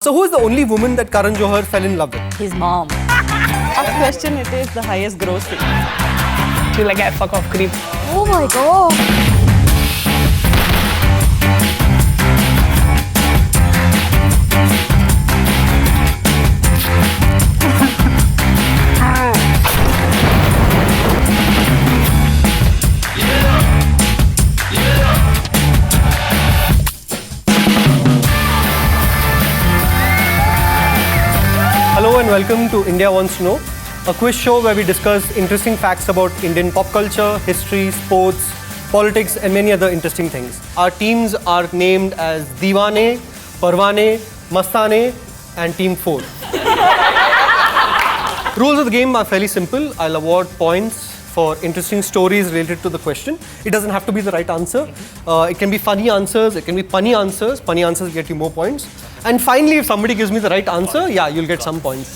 So who is the only woman that Karan Johar fell in love with? His mom. First question, it is the highest grossing. She's like a fuck off creep. Oh my god. Hello and welcome to India Wants to Know, a quiz show where we discuss interesting facts about Indian pop culture, history, sports, politics and many other interesting things. Our teams are named as Deewane, Parwane, Mastane and Team 4. Rules of the game are fairly simple. I'll award points for interesting stories related to the question. It doesn't have to be the right answer. It can be funny answers, it can be punny answers. Punny answers get you more points. And finally, if somebody gives me the right answer, yeah, you'll get some points.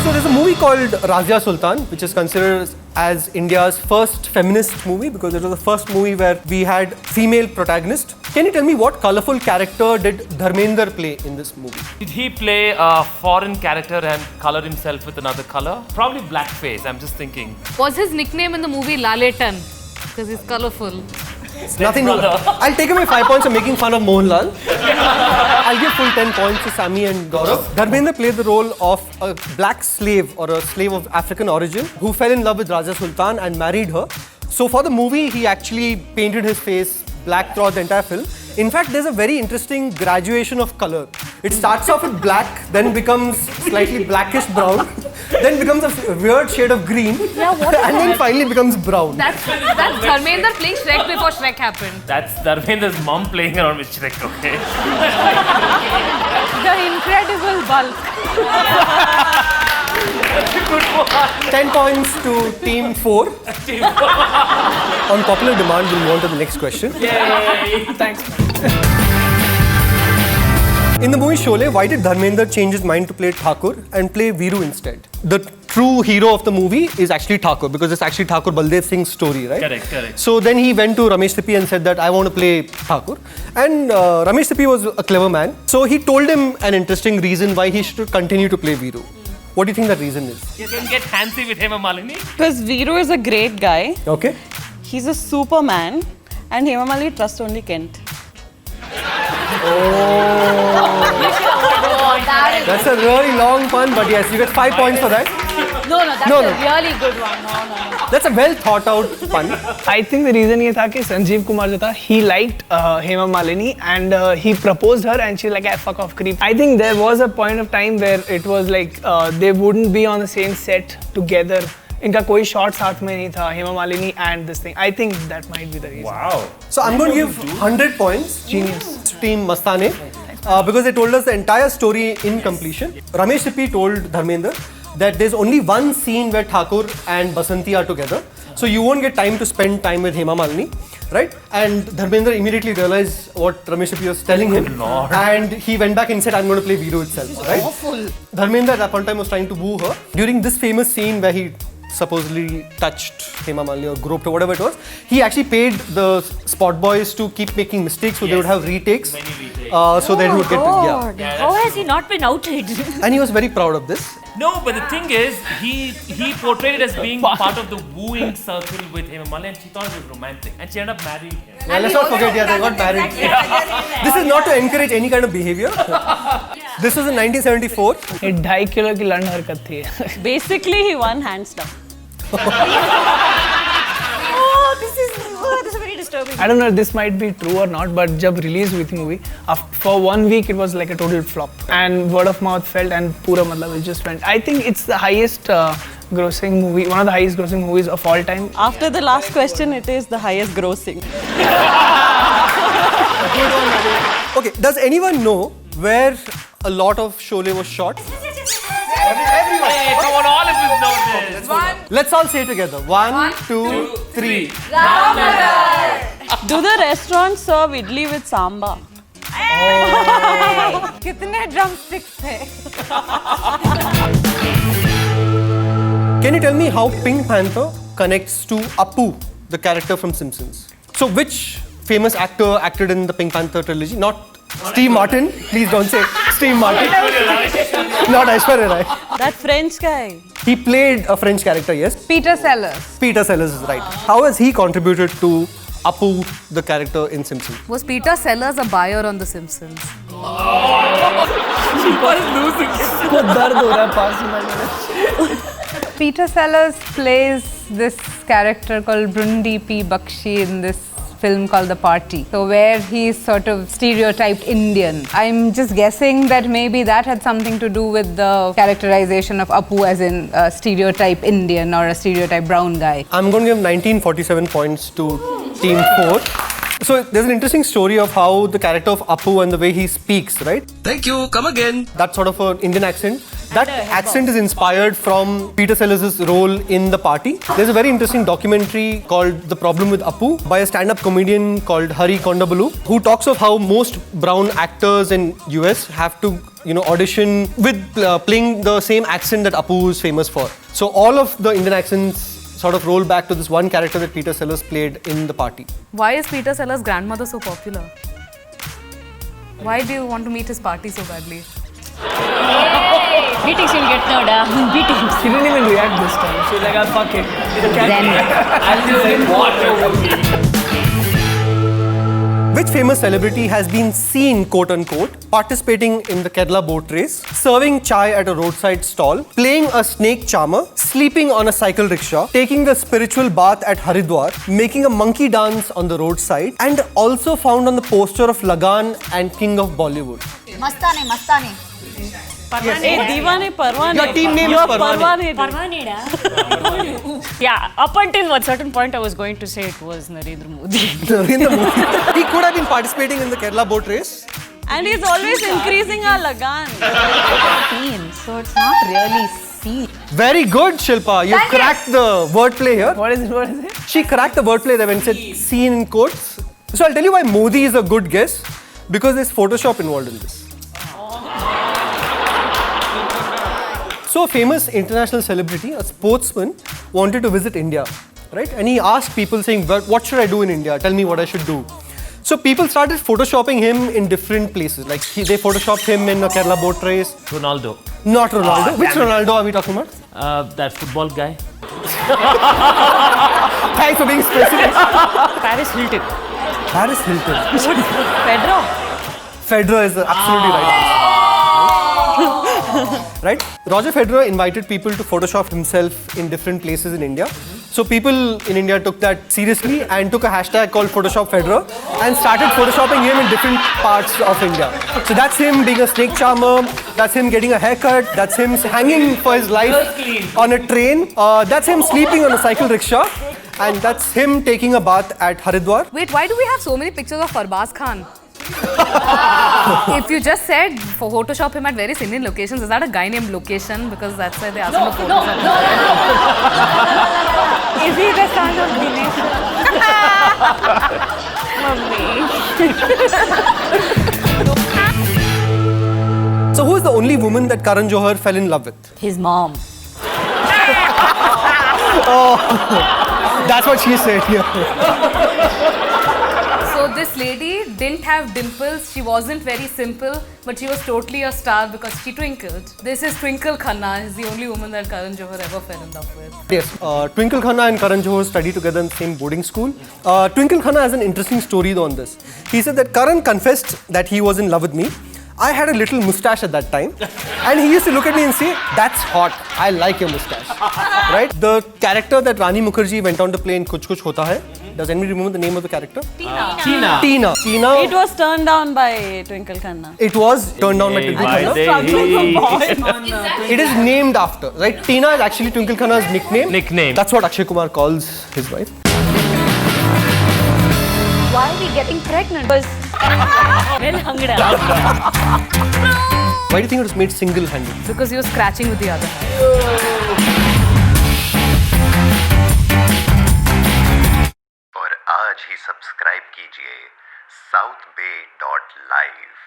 So there's a movie called Razia Sultan, which is considered as India's first feminist movie because it was the first movie where we had female protagonist. Can you tell me what colourful character did Dharmender play in this movie? Did he play a foreign character and color himself with another color? Probably blackface, I'm just thinking. Was his nickname in the movie Laletan? Because he's colourful. Nothing. I'll take away 5 points for making fun of Mohanlal. I'll give full 10 points to Sammy and Gaurav. Dharmender played the role of a black slave or a slave of African origin who fell in love with Razia Sultan and married her. So for the movie, he actually painted his face black throughout the entire film. In fact, there's a very interesting graduation of color. It starts off with black, then becomes slightly blackish brown, then becomes a weird shade of green, and then finally becomes brown. That's Dharmender playing Shrek before Shrek happened. That's Dharmender's mom playing around with Shrek, okay? The Incredible Bulk. 10 points to Team 4. On popular demand, we'll move on to the next question. Yay! Thanks. In the movie Sholay, why did Dharmender change his mind to play Thakur and play Viru instead? The true hero of the movie is actually Thakur because it's actually Thakur Baldev Singh's story, right? Correct. So then he went to Ramesh Sippy and said that I want to play Thakur. And Ramesh Sippy was a clever man. So he told him an interesting reason why he should continue to play Viru. What do you think that reason is? You can get handsy with Hema Malini. Because Viru is a great guy. Okay. He's a superman. And Hema Malini trusts only Kent. That's a really long pun, but yes, you get 5 points for that. No, that's No. a really good one. No. That's a well thought out pun. I think the reason ये था कि संजीव कुमार जो था, he liked Hema Malini and he proposed her and she's like a fuck off creep. I think there was a point of time where it was like they wouldn't be on the same set together. इनका कोई shot साथ में नहीं था, Hema Malini and this thing. I think that might be the reason. Wow. So I'm going to give 100 points. Genius. To Team Mastane. Because they told us the entire story in completion. Ramesh Sippy told Dharmender that there's only one scene where Thakur and Basanti are together. So you won't get time to spend time with Hema Malini, right? And Dharmender immediately realized what Ramesh Sippy was telling him. And he went back and said, I'm going to play Viru itself, right? Awful. Dharmender at that point in time was trying to woo her. During this famous scene where he supposedly touched Hema Malini or groped or whatever it was, he actually paid the spot boys to keep making mistakes so they would have retakes. Many retakes. So that he would get How has he not been outed? And he was very proud of this. No, but the thing is, he portrayed it as being part of the wooing circle with Hema Malini and she thought it was romantic and she ended up marrying him. Yeah, let's not forget, they got married. This is not to encourage any kind of behavior. This was in 1974. ये 2.5 kilo की लंड हरकत थी. Basically, he won hands down. This is very disturbing. I don't know if this might be true or not, but जब release हुई थी movie, for 1 week it was like a total flop. And word of mouth felt and पूरा मतलब it just went. I think it's the highest grossing movie, one of the highest grossing movies of all time. After the last question, it is the highest grossing. Okay, does anyone know where a lot of Sholay was shot? Everyone. Hey, come on, all of us know this. Let's all say together. 1, 2, 3. Do the restaurants serve idli with samba? कितने drumsticks थे? Can you tell me how Pink Panther connects to Apu, the character from Simpsons? So which famous actor acted in the Pink Panther trilogy? Not Steve Martin. Please don't say Steve Martin. Not Aishwarya Rai. That French guy. He played a French character, yes. Peter Sellers. Peter Sellers is right. How has he contributed to Apu, the character in Simpsons? Was Peter Sellers a buyer on The Simpsons? Peter Sellers plays this character called Brundi P. Bakshi in this film called The Party. So where he's sort of stereotyped Indian. I'm just guessing that maybe that had something to do with the characterization of Apu as in a stereotype Indian or a stereotype brown guy. I'm going to give 1947 points to Team 4. So there's an interesting story of how the character of Apu and the way he speaks, right? Thank you, come again. That sort of an Indian accent. That accent is inspired from Peter Sellers' role in The Party. There's a very interesting documentary called The Problem with Apu by a stand-up comedian called Hari Kondabalu, who talks of how most brown actors in US have to, audition with playing the same accent that Apu is famous for. So all of the Indian accents sort of roll back to this one character that Peter Sellers played in The Party. Why is Peter Sellers' grandmother so popular? Why do you want to meet his party so badly? Beatings will get no down. Beatings. She didn't even react this time. She was like, fuck it. Which famous celebrity has been seen, quote unquote, participating in the Kerala boat race, serving chai at a roadside stall, playing a snake charmer, sleeping on a cycle rickshaw, taking a spiritual bath at Haridwar, making a monkey dance on the roadside, and also found on the poster of Lagan and King of Bollywood? Mastane. Hey, Divane Parwane. Your team name is Parwane. Yeah, up until one certain point I was going to say it was Narendra Modi. Narendra Modi. He could have been participating in the Kerala boat race. And he's always increasing our lagan. So it's not really seen. Very good, Shilpa. You cracked the wordplay here. What is it? She cracked the wordplay there when it said seen in quotes. So I'll tell you why Modi is a good guess. Because there's Photoshop involved in this. So a famous international celebrity, a sportsman, wanted to visit India, right? And he asked people saying, what should I do in India? Tell me what I should do. So people started photoshopping him in different places. Like they photoshopped him in a Kerala boat race. Ronaldo. Not Ronaldo. Which Ronaldo are we talking about? That football guy. Thanks for being specific. Paris Hilton. Paris Hilton. Federer. Federer is absolutely right. Right? Roger Federer invited people to Photoshop himself in different places in India. So people in India took that seriously and took a hashtag called Photoshop Federer and started photoshopping him in different parts of India. So that's him being a snake charmer, that's him getting a haircut, that's him hanging for his life on a train, that's him sleeping on a cycle rickshaw, and that's him taking a bath at Haridwar. Wait, why do we have so many pictures of Farbaz Khan? If you just said for Photoshop him at various Indian locations, is that a guy named Location? Because that's why they asked him to Photoshop. Is he the son of Dinesh? So who is the only woman that Karan Johar fell in love with? His mom. That's what she said here. So this lady didn't have dimples, she wasn't very simple, but she was totally a star because she twinkled. This is Twinkle Khanna, is the only woman that Karan Johar ever fell in love with. Yes, Twinkle Khanna and Karan Johar studied together in the same boarding school. Twinkle Khanna has an interesting story though on this. He said that Karan confessed that he was in love with me. I had a little mustache at that time, and he used to look at me and say, "That's hot. I like your mustache." Right? The character that Rani Mukherjee went on to play in Kuch Kuch Hota Hai. Does anybody remember the name of the character? Tina. Tina. It was turned down by Twinkle Khanna. It was turned down by Twinkle Khanna. It is named after, right? Tina is actually Twinkle Khanna's nickname. That's what Akshay Kumar calls his wife. Why are we getting pregnant? Because Why do you think it was made single-handed? Because he was scratching with the other hand. और आज ही subscribe कीजिए southbay.live